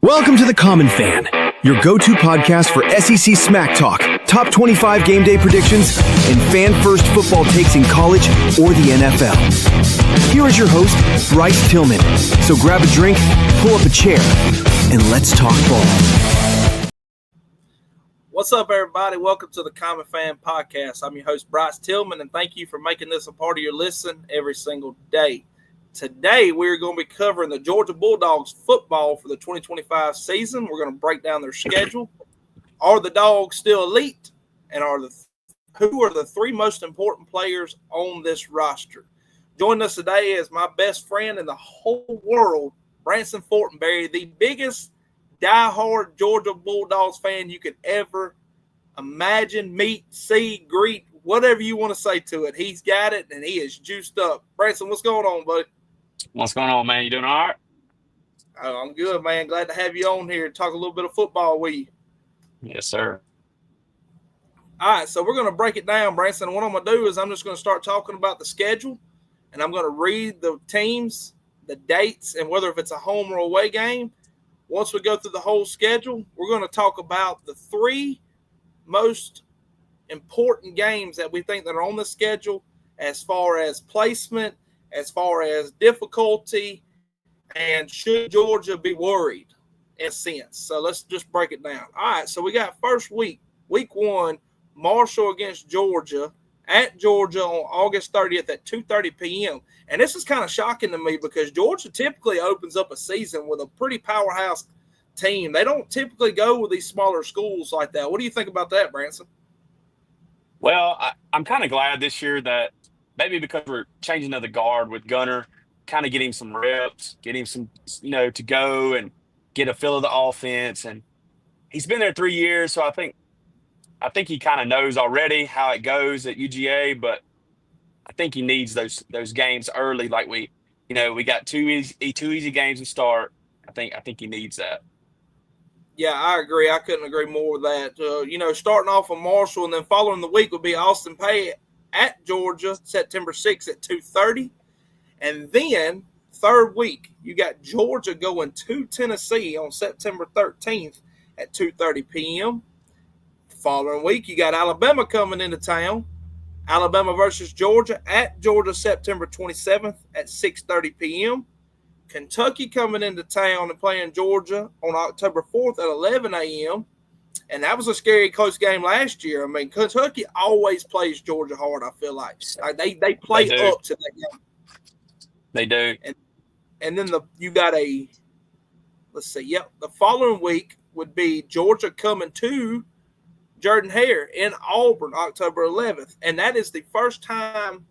Welcome to The Common Fan, your go-to podcast for SEC smack talk, top 25 game day predictions, and fan-first football takes in college or the NFL. Here is your host, Bryce Tillman. So grab a drink, pull up a chair, and let's talk ball. What's up, everybody? Welcome to The Common Fan Podcast. I'm your host, Bryce Tillman, and thank you for making this a part of your listen every single day. Today, we're going to be covering the Georgia Bulldogs football for the 2025 season. We're going to break down their schedule. Are the Dogs still elite? And who are the three most important players on this roster? Joining us today is my best friend in the whole world, Branson Fortenberry, the biggest diehard Georgia Bulldogs fan you could ever imagine, meet, see, greet, whatever you want to say to it. He's got it, and he is juiced up. Branson, what's going on, buddy? What's going on, man? You doing all right? Oh, I'm good, man. Glad to have you on here and talk a little bit of football with you. Yes, sir. All right, so we're going to break it down, Branson. What I'm going to do is I'm just going to start talking about the schedule, and I'm going to read the teams, the dates, and whether if it's a home or away game. Once we go through the whole schedule, we're going to talk about the three most important games that we think that are on the schedule as far as placement, as far as difficulty, and should Georgia be worried in a sense. So let's just break it down. All right, so we got first week 1, Marshall against Georgia at Georgia on August 30th at 2:30 p.m. And this is kind of shocking to me because Georgia typically opens up a season with a pretty powerhouse team. They don't typically go with these smaller schools like that. What do you think about that, Branson? Well, I'm kind of glad this year that maybe because we're changing to the guard with Gunner, kind of getting some reps, getting some, to go and get a feel of the offense. And he's been there 3 years, so I think he kind of knows already how it goes at UGA, but I think he needs those games early. Like we got two easy games to start. I think he needs that. Yeah, I agree. I couldn't agree more with that. Starting off on Marshall and then following the week would be Austin Peay at Georgia, September 6th at 2:30. And then third week, you got Georgia going to Tennessee on September 13th at 2:30 p.m. Following week, you got Alabama coming into town. Alabama versus Georgia at Georgia, September 27th at 6:30 p.m. Kentucky coming into town and playing Georgia on October 4th at 11 a.m. And that was a scary close game last year. I mean, Kentucky always plays Georgia hard, I feel like. They play up to that game. They do. And then you got the following week would be Georgia coming to Jordan-Hare in Auburn, October 11th. And that is the first time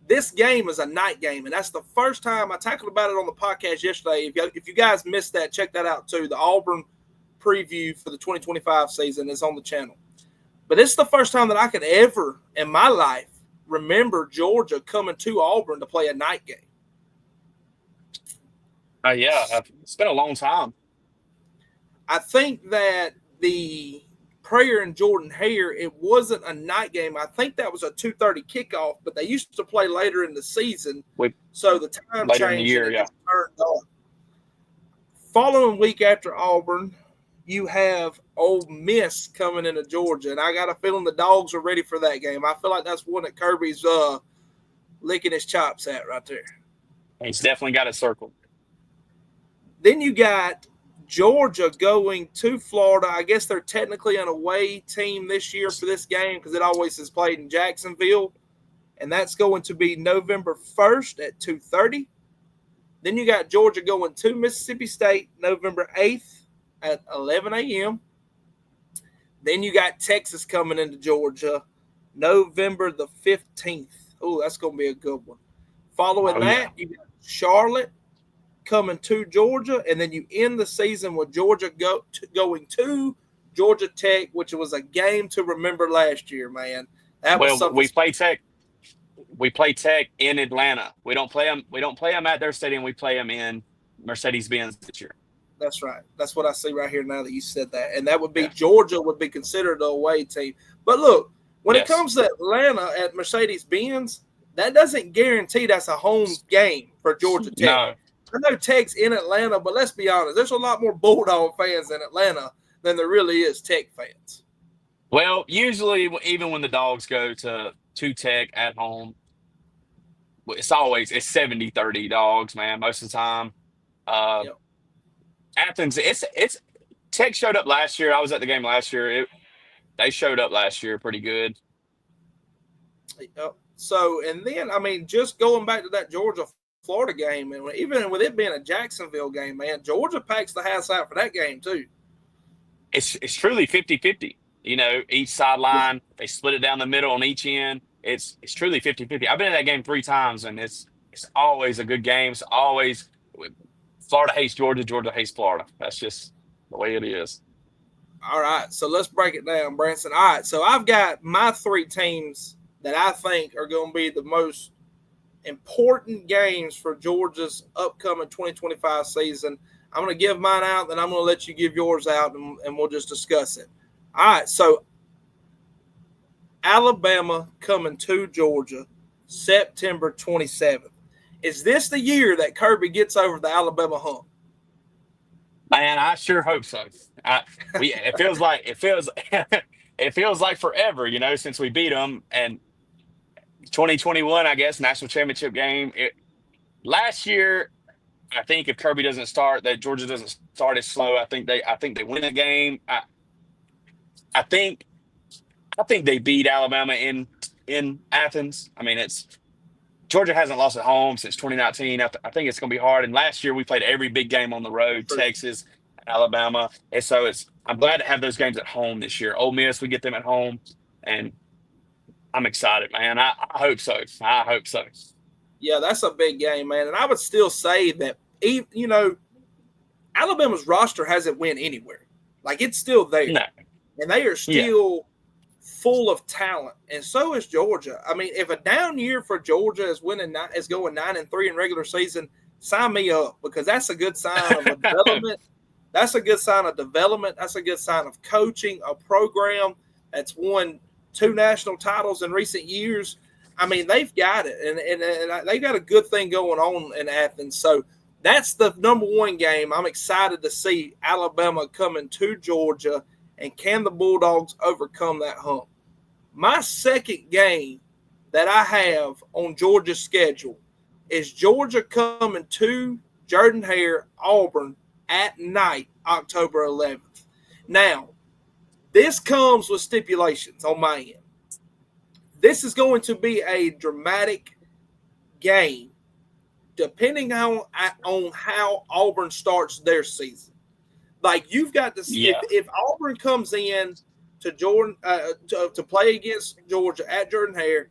this game is a night game. And that's the first time I tackled about it on the podcast yesterday. If you guys missed that, check that out too. The Auburn preview for the 2025 season is on the channel. But it's the first time that I could ever in my life remember Georgia coming to Auburn to play a night game. Yeah, it's been a long time. I think that the Prayer and Jordan-Hare, it wasn't a night game. I think that was a 2:30 kickoff, but they used to play later in the season. So the time changed and it turned on. Following week after Auburn, you have Ole Miss coming into Georgia, and I got a feeling the Dogs are ready for that game. I feel like that's one that Kirby's licking his chops at right there. He's definitely got it circled. Then you got Georgia going to Florida. I guess they're technically an away team this year for this game because it always is played in Jacksonville, and that's going to be November 1st at 2:30. Then you got Georgia going to Mississippi State November 8th at 11 a.m. Then you got Texas coming into Georgia November the 15th. Oh, that's going to be a good one. Following that, you got Charlotte coming to Georgia, and then you end the season with Georgia going to Georgia Tech, which was a game to remember last year, man. We play Tech. We play Tech in Atlanta. We don't play them at their stadium. We play them in Mercedes-Benz this year. That's right. That's what I see right here now that you said that. And that would be Georgia would be considered a away team. But look, when it comes to Atlanta at Mercedes-Benz, that doesn't guarantee that's a home game for Georgia Tech. No. I know Tech's in Atlanta, but let's be honest, there's a lot more Bulldog fans in Atlanta than there really is Tech fans. Well, usually, even when the Dogs go to Tech at home, it's 70-30 Dogs, man, most of the time. Uh, Yep. Athens, it's Tech showed up last year. I was at the game last year. They showed up last year pretty good. Yep. So, and then, I mean, just going back to that Georgia-Florida game, and even with it being a Jacksonville game, man, Georgia packs the house out for that game too. It's truly 50-50. Each sideline, they split it down the middle on each end. It's truly 50-50. I've been in that game 3 times, and it's always a good game. It's always Florida hates Georgia, Georgia hates Florida. That's just the way it is. All right, so let's break it down, Branson. All right, so I've got my 3 teams that I think are going to be the most important games for Georgia's upcoming 2025 season. I'm going to give mine out, then I'm going to let you give yours out, and we'll just discuss it. All right, so Alabama coming to Georgia September 27th. Is this the year that Kirby gets over the Alabama hump? Man, I sure hope so. It feels like forever, since we beat them. And 2021, I guess, national championship game. Last year, I think if Kirby doesn't start, that Georgia doesn't start as slow. I think they win the game. I think they beat Alabama in Athens. I mean, Georgia hasn't lost at home since 2019. I think it's going to be hard. And last year we played every big game on the road, Texas, Alabama. And so I'm glad to have those games at home this year. Ole Miss, we get them at home, and I'm excited, man. I hope so. I hope so. Yeah, that's a big game, man. And I would still say that, Alabama's roster hasn't went anywhere. Like, it's still there. No. And they are still full of talent, and so is Georgia. I mean, if a down year for Georgia is going 9-3 in regular season, sign me up, because that's a good sign of development. That's a good sign of development. That's a good sign of coaching a program that's won 2 national titles in recent years. I mean, they've got it, and they got a good thing going on in Athens. So that's the number 1 game. I'm excited to see Alabama coming to Georgia, and can the Bulldogs overcome that hump? My second game that I have on Georgia's schedule is Georgia coming to Jordan-Hare, Auburn at night, October 11th. Now, this comes with stipulations on my end. This is going to be a dramatic game, depending on how Auburn starts their season. Like, you've got to see if Auburn comes in to Jordan to play against Georgia at Jordan-Hare,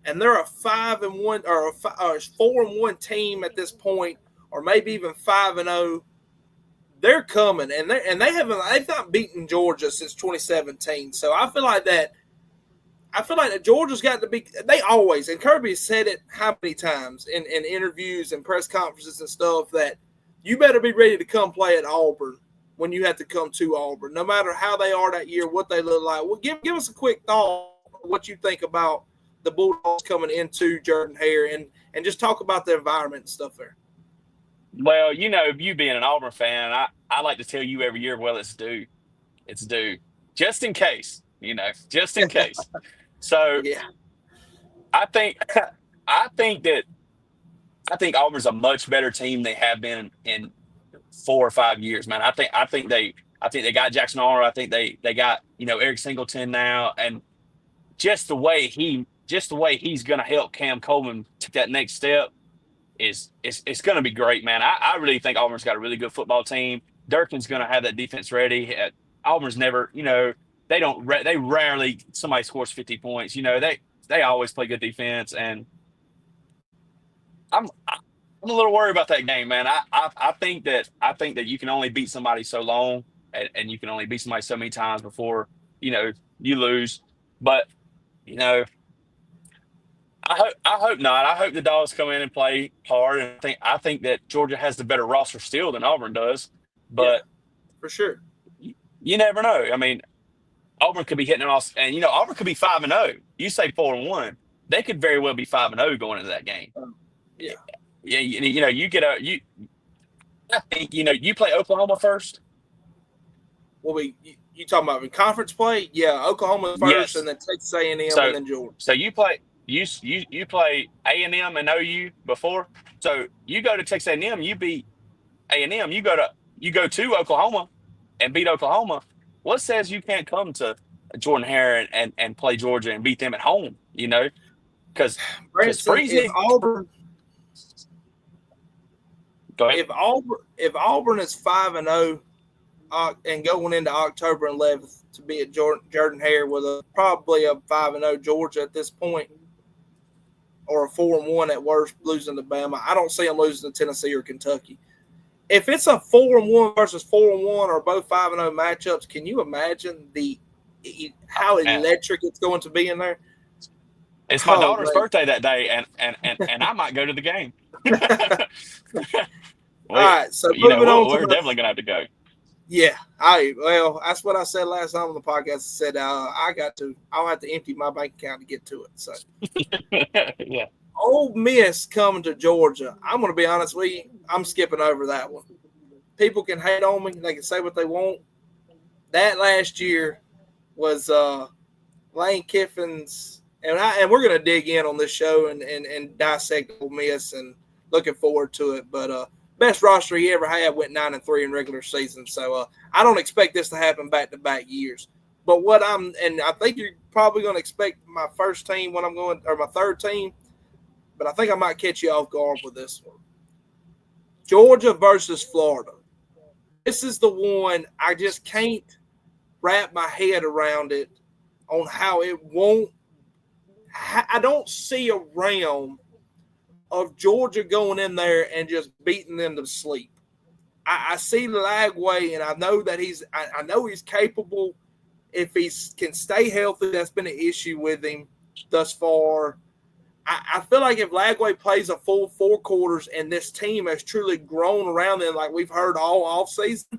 and they're a 5-1 or a 4-1 team at this point, or maybe even 5-0. They're coming, and they've not beaten Georgia since 2017. So I feel like that Georgia's got to be. They always, and Kirby said it how many times in interviews and press conferences and stuff, that you better be ready to come play at Auburn when you have to come to Auburn, no matter how they are that year, what they look like. Well, give us a quick thought of what you think about the Bulldogs coming into Jordan-Hare, and just talk about the environment and stuff there. Well, you being an Auburn fan, I like to tell you every year, well, it's due. It's due. Just in case, just in case. So yeah. I think Auburn's a much better team they have been in 4 or 5 years, man. I think they got Jackson Arnold. I think they got Eric Singleton now, and just the way he's going to help Cam Coleman take that next step is going to be great, man. I really think Auburn's got a really good football team. Durkin's going to have that defense ready. Auburn's never, they rarely somebody scores 50 points. They always play good defense, and I'm a little worried about that game, man. I think that you can only beat somebody so long, and you can only beat somebody so many times before you lose. But I hope not. I hope the Dogs come in and play hard, and I think that Georgia has the better roster still than Auburn does. But for sure, you never know. I mean, Auburn could be hitting it off, and Auburn could be 5-0. You say 4-1, they could very well be 5-0 going into that game. Yeah. Yeah, you get a. I think you play Oklahoma first. Well, you talking about in conference play? Yeah, Oklahoma first, and Yes. then Texas A&M, and So then Georgia. so you play A&M and OU before. So you go to Texas A&M, you beat A&M. You go to Oklahoma and beat Oklahoma. What says you can't come to Jordan Hare and play Georgia and beat them at home? Because Branson, Freeze needs. Go ahead. if Auburn is 5-0 and going into October 11th to be at Jordan Hare with probably a 5-0 Georgia at this point, or a 4-1 at worst, losing to Bama. I don't see them losing to Tennessee or Kentucky. If it's a 4-1 versus 4-1 or both 5-0 matchups, can you imagine how Man, electric it's going to be in there? it's my Oh, daughter's great. birthday that day, and I might go to the game. All right, so We're moving on to definitely gonna have to go. Yeah, that's what I said last time on the podcast. I said I'll have to empty my bank account to get to it. So, Yeah. Ole Miss coming to Georgia. I'm going to be honest with you. I'm skipping over that one. People can hate on me. They can say what they want. That last year was Lane Kiffin's, and we're going to dig in on this show and dissect Ole Miss, and looking forward to it. But best roster he ever had, went 9-3 in regular season. So I don't expect this to happen back-to-back years. But and I think you're probably going to expect my first team when I'm going, or my third team, but I think I might catch you off guard with this one. Georgia versus Florida. This is the one I just can't wrap my head around it on how it won't. I don't see a realm of Georgia going in there and just beating them to sleep. I see Lagway, and I know that I know he's capable. If he can stay healthy, that's been an issue with him thus far. I feel like if Lagway plays a full 4 quarters and this team has truly grown around them like we've heard all offseason,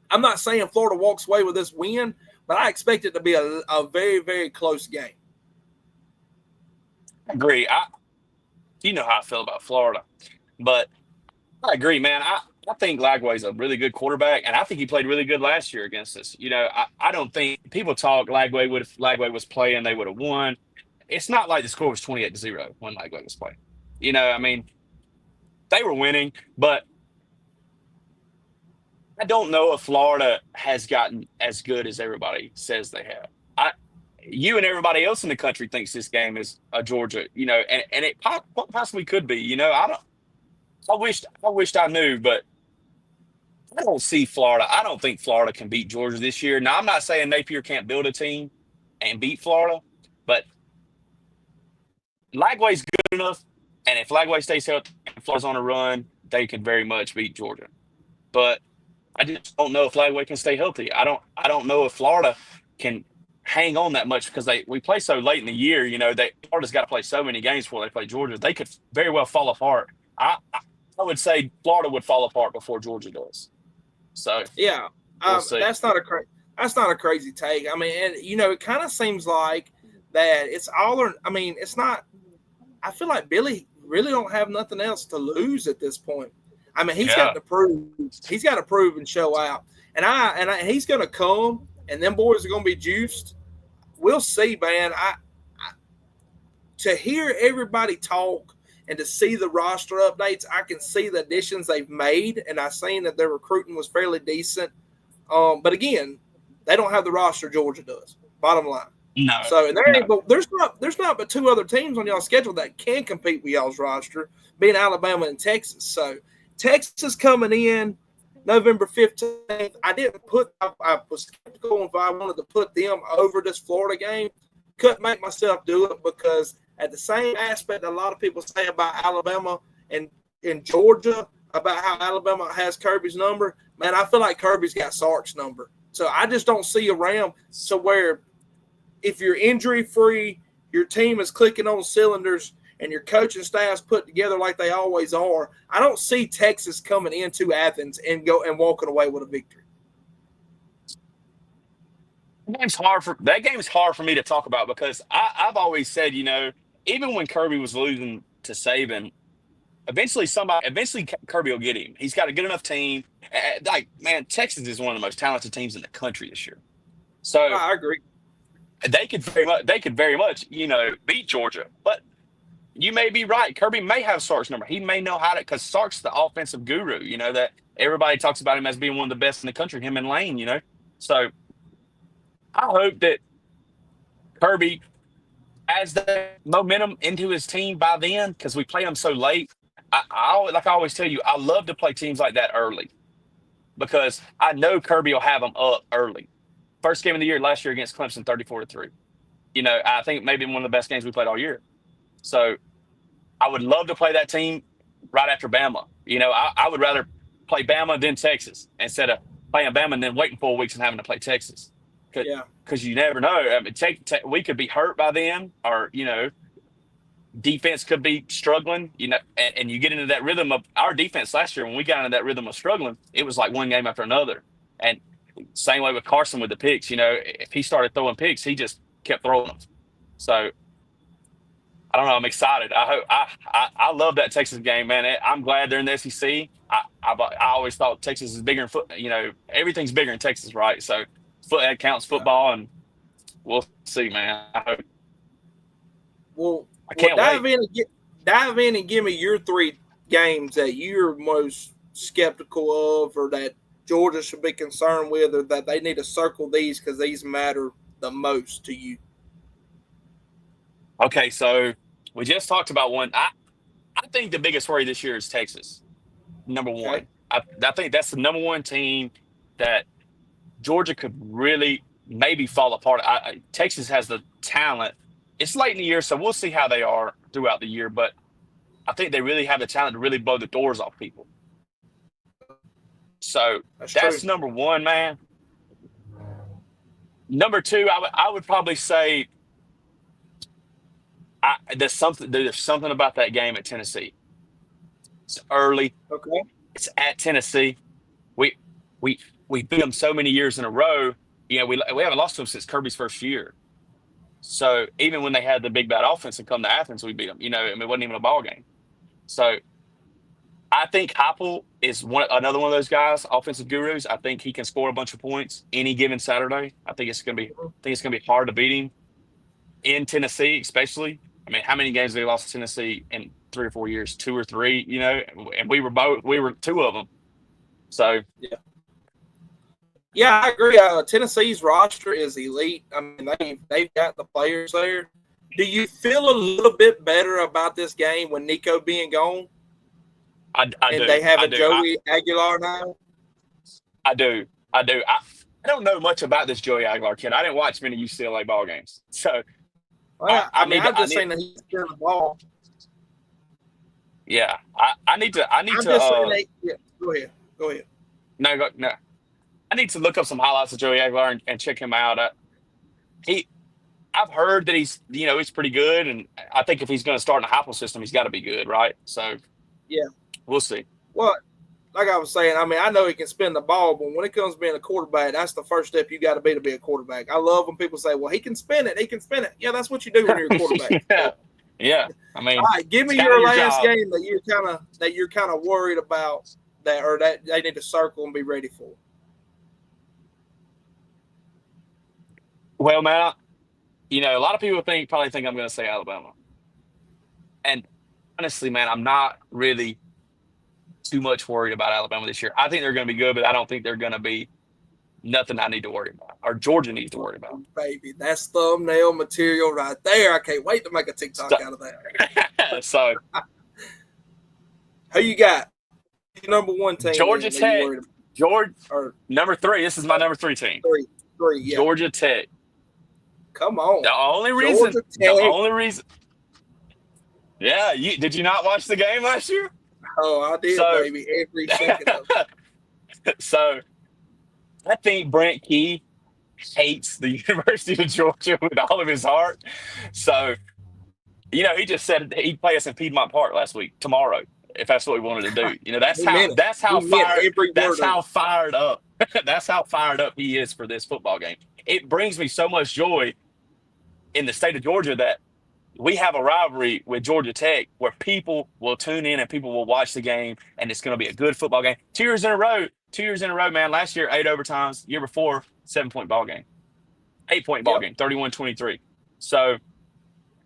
I'm not saying Florida walks away with this win, but I expect it to be a very, very close game. I agree. You know how I feel about Florida, but I agree, man. I think Lagway's a really good quarterback, and I think he played really good last year against us. I don't think people talk Lagway was playing, they would have won. It's not like the score was 28-0 when Lagway was playing. I mean, they were winning, but I don't know if Florida has gotten as good as everybody says they have. You and everybody else in the country thinks this game is a Georgia, and it possibly could be. I wished I knew, but I don't see Florida. I don't think Florida can beat Georgia this year. Now, I'm not saying Napier can't build a team and beat Florida, but Lagway's good enough, and if Lagway stays healthy and Florida's on a run, they can very much beat Georgia. But I just don't know if Lagway can stay healthy. I don't know if Florida can hang on that much because we play so late in the year. Florida's got to play so many games before they play Georgia. They could very well fall apart. I would say Florida would fall apart before Georgia does. So yeah, we'll see. That's not a crazy take. I mean, and it kind of seems like that it's all or I mean, it's not. I feel like Billy really don't have nothing else to lose at this point. I mean, he's got to prove. He's got to prove and show out. And he's going to come, and them boys are going to be juiced. We'll see, man. To hear everybody talk and to see the roster updates, I can see the additions they've made, and I've seen that their recruiting was fairly decent. But again, they don't have the roster Georgia does. Bottom line. No. So there's not but 2 other teams on y'all's schedule that can compete with y'all's roster, being Alabama and Texas. So Texas coming in November 15th. I was skeptical if I wanted to put them over this Florida game. Couldn't make myself do it because at the same aspect a lot of people say about Alabama and Georgia about how Alabama has Kirby's number. Man, I feel like Kirby's got Sark's number. So I just don't see a realm so where if you're injury-free, your team is clicking on cylinders, and your coaching staff's put together like they always are, I don't see Texas coming into Athens and walking away with a victory. That game's hard for me to talk about because I've always said, even when Kirby was losing to Saban, eventually Kirby will get him. He's got a good enough team. Like, man, Texas is one of the most talented teams in the country this year. So I agree. they could very much, beat Georgia. But you may be right. Kirby may have Sark's number. He may know how to, because Sark's the offensive guru, that everybody talks about him as being one of the best in the country, him and Lane, So I hope that Kirby has the momentum into his team by then, because we play them so late. Like I always tell you, I love to play teams like that early, because I know Kirby will have them up early. First game of the year last year against Clemson, 34-3. I think maybe one of the best games we played all year. So I would love to play that team right after Bama. I would rather play Bama than Texas instead of playing Bama and then waiting 4 weeks and having to play Texas. Because you never know. I mean, we could be hurt by then, or defense could be struggling. And you get into that rhythm of our defense last year. When we got into that rhythm of struggling, it was like one game after another. And same way with Carson with the picks. If he started throwing picks, he just kept throwing them. So I don't know. I'm excited. I love that Texas game, man. I'm glad they're in the SEC. I always thought Texas is bigger in foot. Everything's bigger in Texas, right? So that counts football, and we'll see, man. I hope. Well, I can't wait. Dive in and give me your 3 games that you're most skeptical of, or that Georgia should be concerned with, or that they need to circle these because these matter the most to you. Okay, so we just talked about one. I think the biggest worry this year is Texas, number one. I think that's the number one team that Georgia could really maybe fall apart. Texas has the talent. It's late in the year, so we'll see how they are throughout the year. But I think they really have the talent to really blow the doors off people. So that's number one, man. Number 2, I would probably say there's something about that game at Tennessee. It's early. Okay. It's at Tennessee. We beat them so many years in a row. We haven't lost to them since Kirby's first year. So even when they had the big bad offense and come to Athens, we beat them. It wasn't even a ball game. So I think Heupel is another one of those guys, offensive gurus. I think he can score a bunch of points any given Saturday. I think it's gonna be hard to beat him in Tennessee, especially. I mean, how many games have they lost to Tennessee in 3 or 4 years? 2 or 3, and we were 2 of them. So yeah, I agree. Tennessee's roster is elite. I mean, they've got the players there. Do you feel a little bit better about this game with Nico being gone? I do. They have Joey Aguilar now? I do. I don't know much about this Joey Aguilar kid. I didn't watch many UCLA ball games. So I'm just saying that he's getting the ball. Yeah. I need to Go ahead. No. I need to look up some highlights of Joey Aguilar and check him out. I've heard that he's pretty good, and I think if he's going to start in a Heupel system, he's got to be good, right? So yeah, we'll see. Well, like I was saying, I know he can spin the ball, but when it comes to being a quarterback, that's the first step you got to be a quarterback. I love when people say, "Well, he can spin it. He can spin it." Yeah, that's what you do when you're a quarterback. Yeah. I mean, all right, give me your last game that you're kind of worried about that they need to circle and be ready for. Well, man, a lot of people probably think I'm going to say Alabama. And honestly, man, I'm not really too much worried about Alabama this year. I think they're going to be good, but I don't think they're going to be nothing I need to worry about or Georgia needs to worry about. Baby, that's thumbnail material right there. I can't wait to make a TikTok out of that. So, who you got? Number 1 team. Georgia Tech. Number 3. This is my number 3 team. 3, yeah. Georgia Tech. Come on. The only reason. Yeah, did you not watch the game last year? Oh, I did, baby. Every second of it. So, I think Brent Key hates the University of Georgia with all of his heart. So, he just said he'd play us in Piedmont Park tomorrow, if that's what we wanted to do. That's how fired up. That's how fired up he is for this football game. It brings me so much joy in the state of Georgia that we have a rivalry with Georgia Tech where people will tune in and people will watch the game, and it's going to be a good football game. 2 years in a row. 2 years in a row, man. Last year, 8 overtimes. Year before, 7-point ball game. 8-point ball game, 31-23. So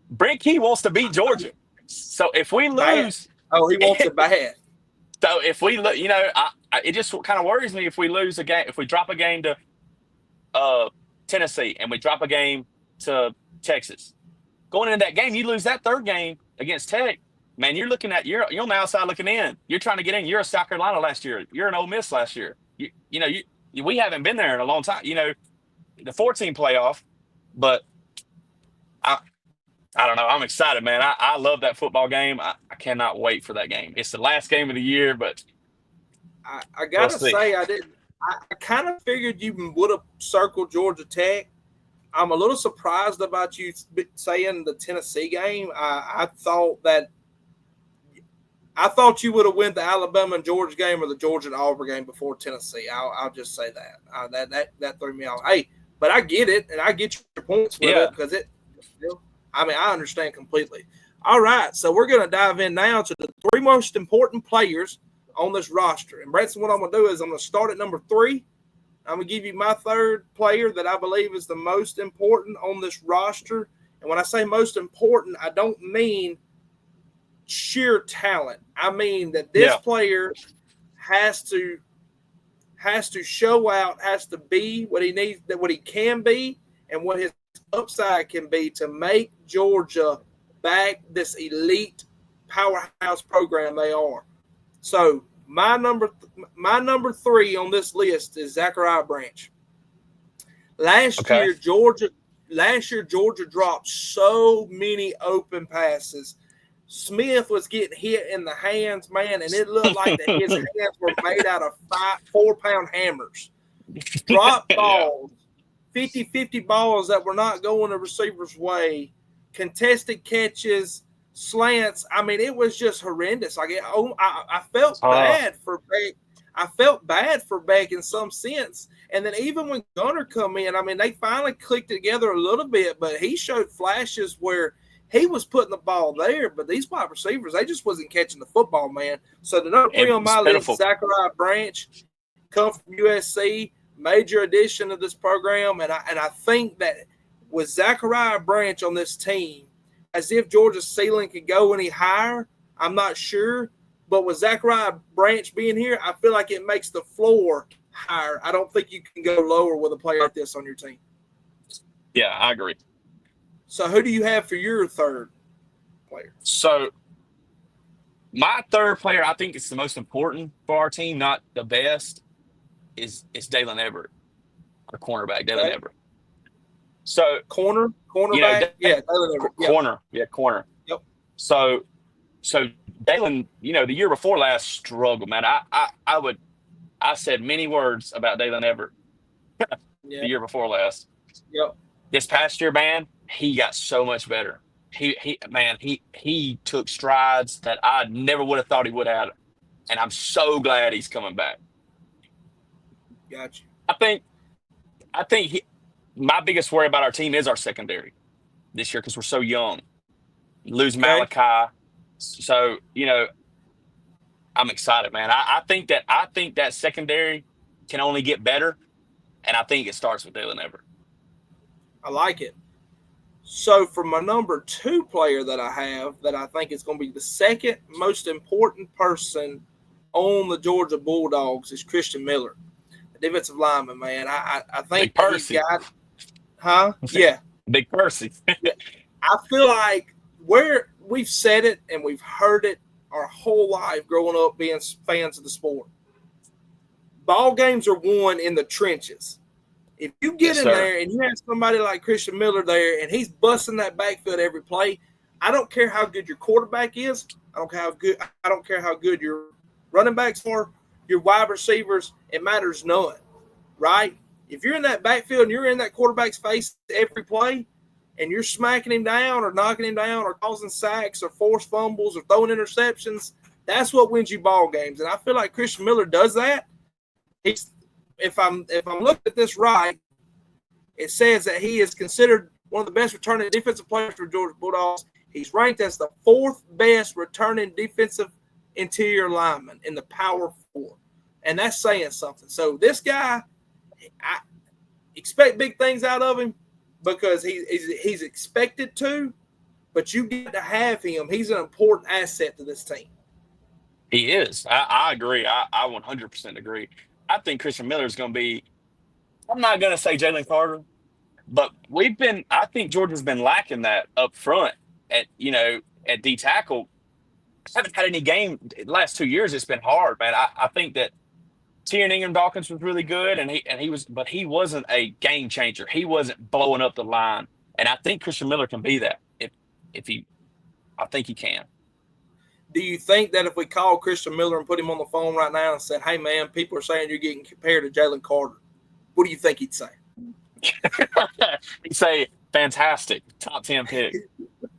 Brent Key wants to beat Georgia. So if we lose, he wants it bad. So if we look, it just kind of worries me if we lose a game, if we drop a game to Tennessee and we drop a game to Texas. Going into that game, you lose that third game against Tech, man. You're on the outside looking in. You're trying to get in. You're a South Carolina last year. You're an Ole Miss last year. We haven't been there in a long time. The 14 playoff, but I don't know. I'm excited, man. I love that football game. I cannot wait for that game. It's the last game of the year, but I gotta say, I kind of figured you would have circled Georgia Tech. I'm a little surprised about you saying the Tennessee game. I thought you would have went the Alabama and Georgia game or the Georgia and Auburn game before Tennessee. I'll just say that. That threw me off. Hey, but I get it, and I get your points with it because I understand completely. All right, so we're going to dive in now to the 3 most important players on this roster. And Branson, what I'm going to do is I'm going to start at number 3. I'm going to give you my 3rd player that I believe is the most important on this roster. And when I say most important, I don't mean sheer talent. I mean that this player has to show out, has to be what he needs, what he can be, and what his upside can be to make Georgia back this elite powerhouse program they are. So my number 3 on this list is Zachariah Branch. Last year Georgia dropped so many open passes. Smith was getting hit in the hands, man, and it looked like that his hands were made out of 4-pound hammers. Drop balls, 50-50 balls that were not going the receiver's way, contested catches, slants. I mean, it was just horrendous. I felt bad for Beck. I felt bad for Beck in some sense. And then even when Gunner come in, I mean, they finally clicked together a little bit, but he showed flashes where he was putting the ball there, but these wide receivers, they just wasn't catching the football, man. So the number 3 on my list, Zachariah Branch, come from USC, major addition to this program. And I think that with Zachariah Branch on this team, as if Georgia's ceiling could go any higher, I'm not sure. But with Zachariah Branch being here, I feel like it makes the floor higher. I don't think you can go lower with a player like this on your team. Yeah, I agree. So who do you have for your 3rd player? So my 3rd player, I think it's the most important for our team, not the best, is Dalen Everett, our cornerback, Dalen Everett. So cornerback, Dalen Everett. Corner. Yep. So Dalen, the year before last struggled, man. I said many words about Dalen Everett the year before last. Yep. This past year, man, he got so much better. He took strides that I never would have thought he would have, and I'm so glad he's coming back. Gotcha. I think my biggest worry about our team is our secondary this year because we're so young. Lose Malachi, so I'm excited, man. I think that secondary can only get better, and I think it starts with Dalen Everett. I like it. So for my number 2 player that I have that I think is going to be the 2nd most important person on the Georgia Bulldogs is Christian Miller, the defensive lineman, man. I think he's got – Yeah. Big Percy. I feel like we've said it and we've heard it our whole life growing up being fans of the sport. Ball games are won in the trenches. If you get in there and you have somebody like Christian Miller there and he's busting that backfield every play, I don't care how good your quarterback is. I don't care how good your running backs are, your wide receivers. It matters none, right? If you're in that backfield and you're in that quarterback's face every play and you're smacking him down or knocking him down or causing sacks or forced fumbles or throwing interceptions, that's what wins you ball games. And I feel like Christian Miller does that. If I'm looking at this right, it says that he is considered one of the best returning defensive players for Georgia Bulldogs. He's ranked as the 4th best returning defensive interior lineman in the Power 4. And that's saying something. So this guy, I expect big things out of him because he's expected to, but you get to have him. He's an important asset to this team. He is. I agree. I 100% agree. I think Christian Miller is going to be, I'm not going to say Jalen Carter, but I think Georgia's been lacking that up front at D tackle. Haven't had any game the last 2 years. It's been hard, man. I think that Tiernan Ingram-Dawkins was really good, but he wasn't a game changer. He wasn't blowing up the line, and I think Christian Miller can be that. I think he can. Do you think that if we call Christian Miller and put him on the phone right now and said, "Hey, man, people are saying you're getting compared to Jalen Carter," what do you think he'd say? He'd say, "Fantastic, top 10 pick."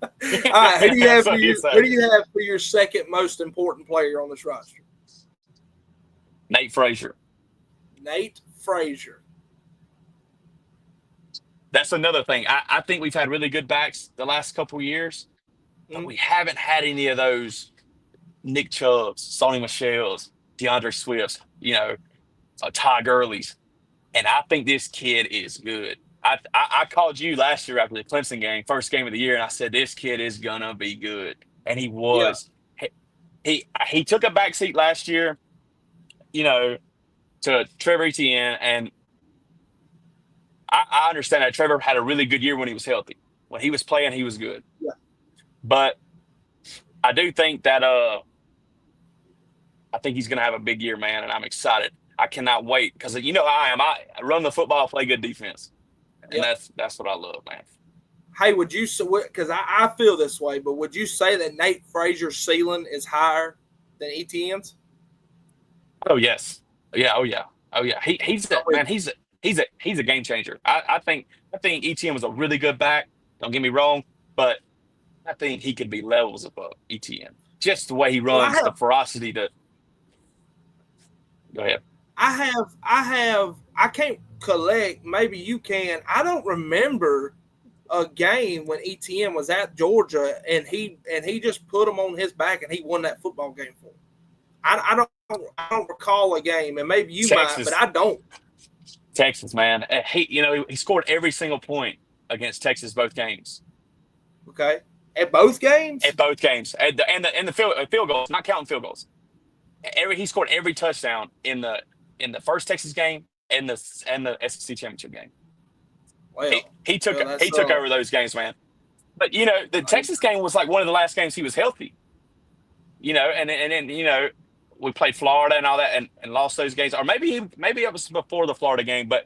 All right, who do you have for your second most important player on this roster? Nate Frazier. Nate Frazier. That's another thing. I think we've had really good backs the last couple of years, but we haven't had any of those Nick Chubbs, Sonny Michel's, DeAndre Swifts, Ty Gurley's. And I think this kid is good. I called you last year after the Clemson game, first game of the year, and I said, this kid is going to be good. And he was. Yeah. He took a backseat last year, to Trevor Etienne, and I understand that Trevor had a really good year when he was healthy. When he was playing, he was good. Yeah. But I do think that I think he's going to have a big year, man, and I'm excited. I cannot wait because I run the football, play good defense, and that's what I love, man. Hey, would you – because I feel this way, but would you say that Nate Frazier's ceiling is higher than Etienne's? Oh yes, yeah, oh yeah. He's a game changer. I think Etienne was a really good back. Don't get me wrong, but I think he could be levels above Etienne. Just the way he runs, the ferocity to. Go ahead. I can't collect. Maybe you can. I don't remember a game when Etienne was at Georgia and he just put him on his back and he won that football game for him. I don't recall a game, and maybe you might, but I don't. Texas, man, he scored every single point against Texas both games. Okay, at both games. At both games, and the field goals, not counting field goals. He scored every touchdown in the first Texas game and the SEC championship game. Well, he took over those games, man. But the Texas game was like one of the last games he was healthy. And then we played Florida and all that and lost those games. Or maybe it was before the Florida game, but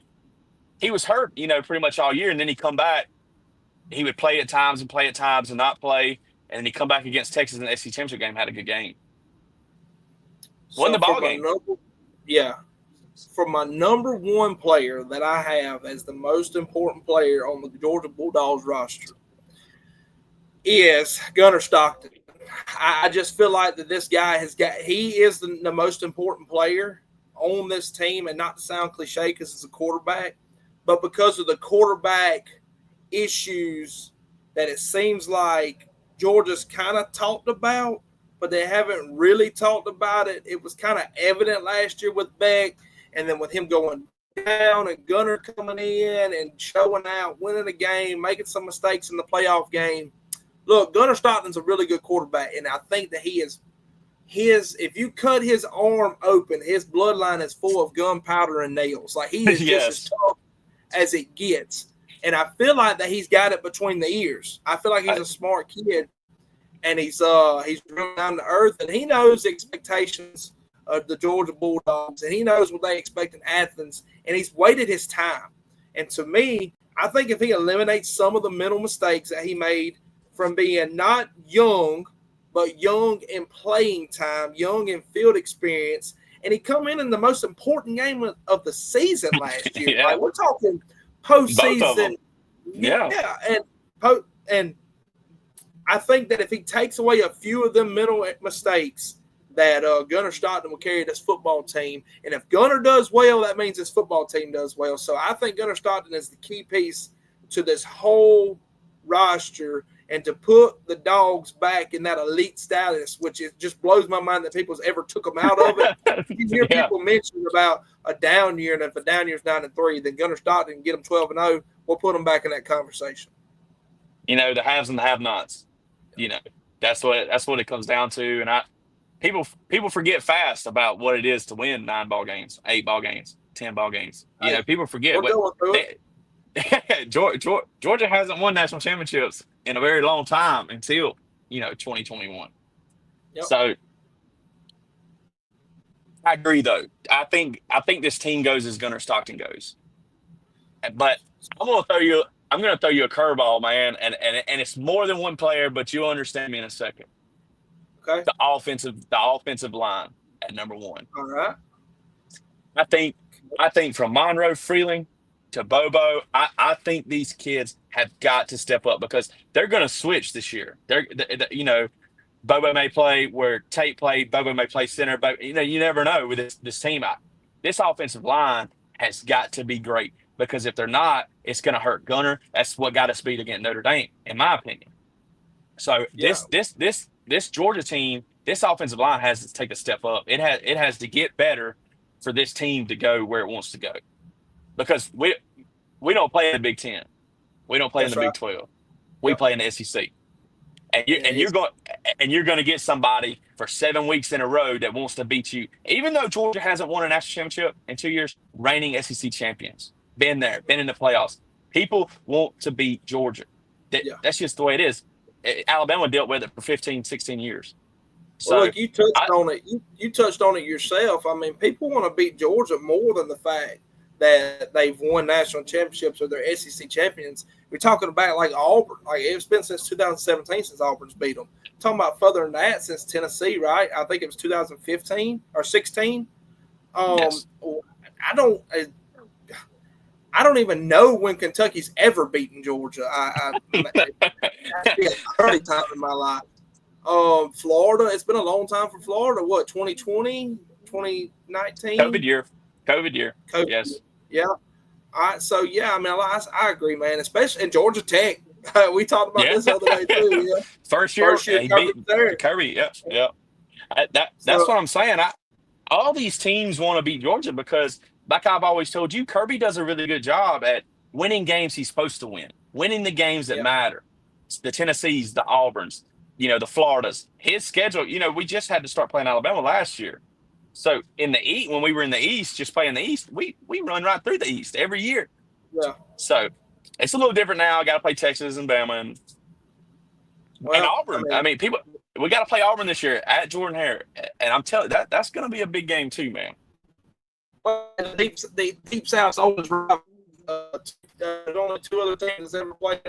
he was hurt, pretty much all year. And then he come back. He would play at times and not play. And then he come back against Texas in the SEC championship game, had a good game. Won the ball game. For my number one player that I have as the most important player on the Georgia Bulldogs roster is Gunnar Stockton. I just feel like that this guy he is the most important player on this team, and not to sound cliche because it's a quarterback, but because of the quarterback issues that it seems like Georgia's kind of talked about, but they haven't really talked about it. It was kind of evident last year with Beck, and then with him going down and Gunnar coming in and showing out, winning a game, making some mistakes in the playoff game. Look, Gunnar Stockton's a really good quarterback, and I think that he is if you cut his arm open, his bloodline is full of gunpowder and nails. Like, he is just as tough as it gets. And I feel like that he's got it between the ears. I feel like he's a smart kid, and he's real down to earth, and he knows the expectations of the Georgia Bulldogs, and he knows what they expect in Athens, and he's waited his time. And to me, I think if he eliminates some of the mental mistakes that he made from being not young, but young in playing time, young in field experience, and he come in the most important game of the season last year. Yeah. Like, we're talking postseason. Yeah. And I think that if he takes away a few of them mental mistakes, that Gunnar Stockton will carry this football team. And if Gunnar does well, that means his football team does well. So I think Gunnar Stockton is the key piece to this whole roster. and to put the Dawgs back in that elite status, which it just blows my mind that people's ever took them out of it. You hear people mention about a down year, and if a down year is 9-3, then Gunnar Stockton can get them 12-0. We'll put them back in that conversation. The haves and the have-nots. That's what it comes down to. And people forget fast about what it is to win 9 ball games, 8 ball games, 10 ball games. People forget. Georgia hasn't won national championships in a very long time until 2021. Yep. So I agree, though. I think this team goes as Gunnar Stockton goes. But I'm going to throw you a curveball, man, and it's more than one player, but you'll understand me in a second. Okay. The offensive line at number 1. All right. I think from Monroe Freeling to Bobo, I think these kids have got to step up because they're going to switch this year. Bobo may play where Tate played. Bobo may play center. But you never know with this team. This offensive line has got to be great because if they're not, it's going to hurt Gunnar. That's what got us beat against Notre Dame, in my opinion. So this Georgia team, this offensive line has to take a step up. It has to get better for this team to go where it wants to go. Because we don't play in the Big Ten, we don't play in the Big 12, we play in the SEC, and you're going to get somebody for 7 weeks in a row that wants to beat you. Even though Georgia hasn't won a national championship in 2 years, reigning SEC champions, been in the playoffs. People want to beat Georgia. That's just the way it is. Alabama dealt with it for 15, 16 years. So look, you touched on it. You touched on it yourself. I mean, people want to beat Georgia more than the fact that they've won national championships or they're SEC champions. We're talking about like Auburn. Like it's been since 2017 since Auburn's beat them. Talking about further than that since Tennessee, right? I think it was 2015 or 16. Yes. I don't even know when Kentucky's ever beaten Georgia. That's been an early time in my life. Florida, it's been a long time for Florida. What, 2020, 2019? COVID year. Yes. Yeah. All right. So, yeah, I mean, I agree, man, especially in Georgia Tech. We talked about this the other day, too. Yeah. First year he beat Kirby. Yeah. That's what I'm saying. All these teams want to beat Georgia because, like I've always told you, Kirby does a really good job at winning games he's supposed to win, winning the games that matter. It's the Tennessees, the Auburns, the Floridas. His schedule, we just had to start playing Alabama last year. So in the East, when we were in the East, just playing the East, we run right through the East every year. Yeah. So it's a little different now. I got to play Texas and Bama and Auburn. I mean, we got to play Auburn this year at Jordan-Hare, and I'm telling you that's going to be a big game too, man. Well, the Deep South's always rough. There's only 2 other teams that ever played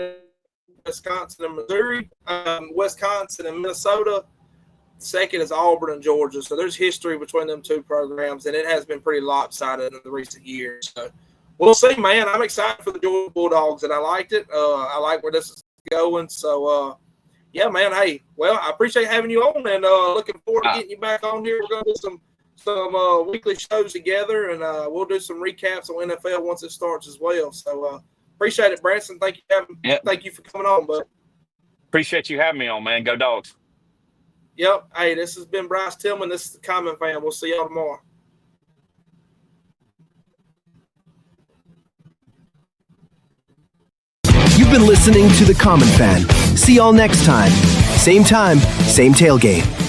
Wisconsin and Missouri, Wisconsin and Minnesota. Second is Auburn and Georgia. So there's history between them 2 programs, and it has been pretty lopsided in the recent years. So we'll see, man. I'm excited for the Georgia Bulldogs, and I liked it. I like where this is going. So, yeah, man. Hey, well, I appreciate having you on, and looking forward to getting you back on here. We're going to do some weekly shows together, and we'll do some recaps on NFL once it starts as well. So appreciate it, Branson. Thank you for coming on, bud. Appreciate you having me on, man. Go Dogs. Yep. Hey, this has been Bryce Tillman. This is the Common Fan. We'll see y'all tomorrow. You've been listening to The Common Fan. See y'all next time. Same time, same tailgate.